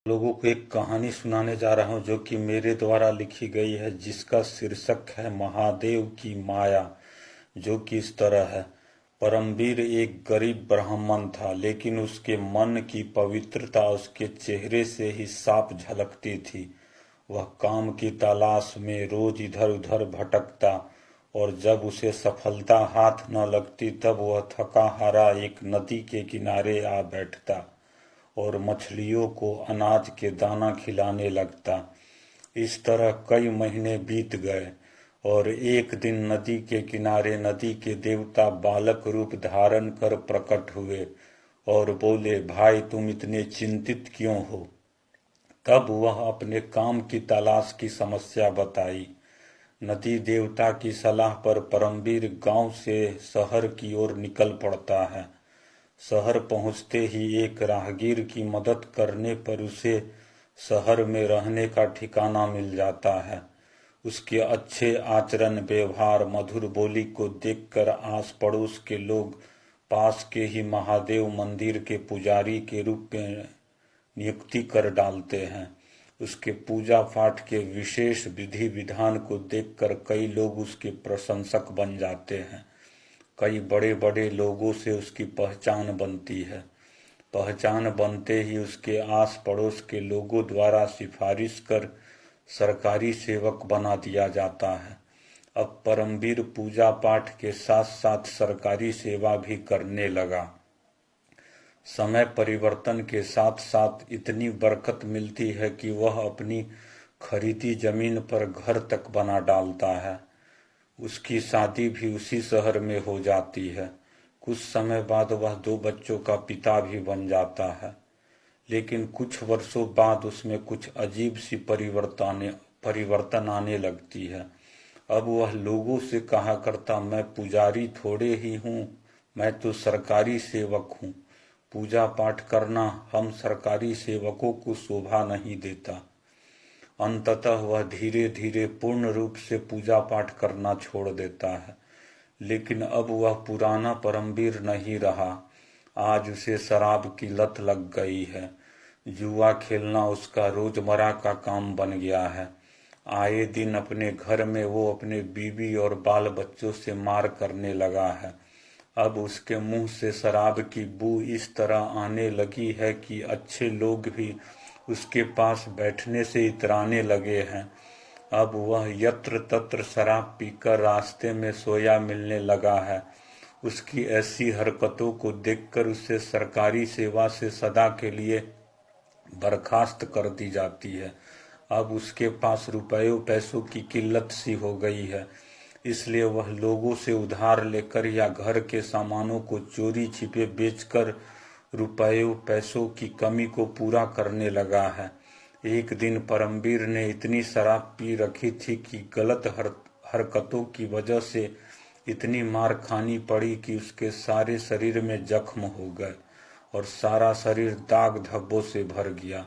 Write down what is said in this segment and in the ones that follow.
लोगों को एक कहानी सुनाने जा रहा हूँ जो कि मेरे द्वारा लिखी गई है, जिसका शीर्षक है महादेव की माया। जो कि इस तरह है। परमवीर एक गरीब ब्राह्मण था, लेकिन उसके मन की पवित्रता उसके चेहरे से ही साफ झलकती थी। वह काम की तलाश में रोज इधर उधर भटकता, और जब उसे सफलता हाथ न लगती तब वह थका हारा एक नदी के किनारे आ बैठता और मछलियों को अनाज के दाना खिलाने लगता। इस तरह कई महीने बीत गए, और एक दिन नदी के किनारे नदी के देवता बालक रूप धारण कर प्रकट हुए और बोले, भाई तुम इतने चिंतित क्यों हो? तब वह अपने काम की तलाश की समस्या बताई। नदी देवता की सलाह पर परमवीर गांव से शहर की ओर निकल पड़ता है। शहर पहुंचते ही एक राहगीर की मदद करने पर उसे शहर में रहने का ठिकाना मिल जाता है। उसके अच्छे आचरण, व्यवहार, मधुर बोली को देखकर आस पड़ोस के लोग पास के ही महादेव मंदिर के पुजारी के रूप में नियुक्ति कर डालते हैं। उसके पूजा पाठ के विशेष विधि विधान को देखकर कई लोग उसके प्रशंसक बन जाते हैं। कई बड़े बड़े लोगों से उसकी पहचान बनती है। पहचान बनते ही उसके आस पड़ोस के लोगों द्वारा सिफारिश कर सरकारी सेवक बना दिया जाता है। अब परमवीर पूजा पाठ के साथ साथ सरकारी सेवा भी करने लगा। समय परिवर्तन के साथ साथ इतनी बरकत मिलती है कि वह अपनी खरीदी जमीन पर घर तक बना डालता है। उसकी शादी भी उसी शहर में हो जाती है। कुछ समय बाद वह 2 बच्चों का पिता भी बन जाता है। लेकिन कुछ वर्षों बाद उसमें कुछ अजीब सी परिवर्तन आने लगती है। अब वह लोगों से कहा करता, मैं पुजारी थोड़े ही हूँ, मैं तो सरकारी सेवक हूँ। पूजा पाठ करना हम सरकारी सेवकों को शोभा नहीं देता। अंततः वह धीरे धीरे पूर्ण रूप से पूजा पाठ करना छोड़ देता है। लेकिन अब वह पुराना परमवीर नहीं रहा। आज उसे शराब की लत लग गई है। जुआ खेलना उसका रोजमर्रा का काम बन गया है। आए दिन अपने घर में वो अपने बीवी और बाल बच्चों से मार करने लगा है। अब उसके मुंह से शराब की बू इस तरह आने लगी है कि अच्छे लोग भी उसके पास बैठने से इतराने लगे हैं। अब वह यत्र तत्र शराब पीकर रास्ते में सोया मिलने लगा है। उसकी ऐसी हरकतों को देखकर उसे सरकारी सेवा से सदा के लिए बर्खास्त कर दी जाती है। अब उसके पास रुपयों पैसों की किल्लत सी हो गई है, इसलिए वह लोगों से उधार लेकर या घर के सामानों को चोरी छिपे बेचकर रुपयों पैसों की कमी को पूरा करने लगा है। एक दिन परमवीर ने इतनी शराब पी रखी थी कि गलत हरकतों की वजह से इतनी मार खानी पड़ी कि उसके सारे शरीर में जख्म हो गए और सारा शरीर दाग धब्बों से भर गया।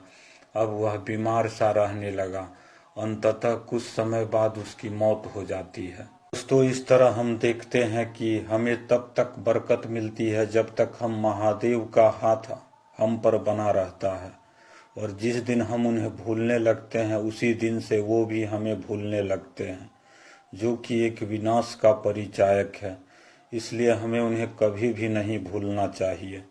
अब वह बीमार सा रहने लगा। अंततः कुछ समय बाद उसकी मौत हो जाती है। दोस्तों, इस तरह हम देखते हैं कि हमें तब तक बरकत मिलती है जब तक हम महादेव का हाथ हम पर बना रहता है, और जिस दिन हम उन्हें भूलने लगते हैं उसी दिन से वो भी हमें भूलने लगते हैं, जो कि एक विनाश का परिचायक है। इसलिए हमें उन्हें कभी भी नहीं भूलना चाहिए।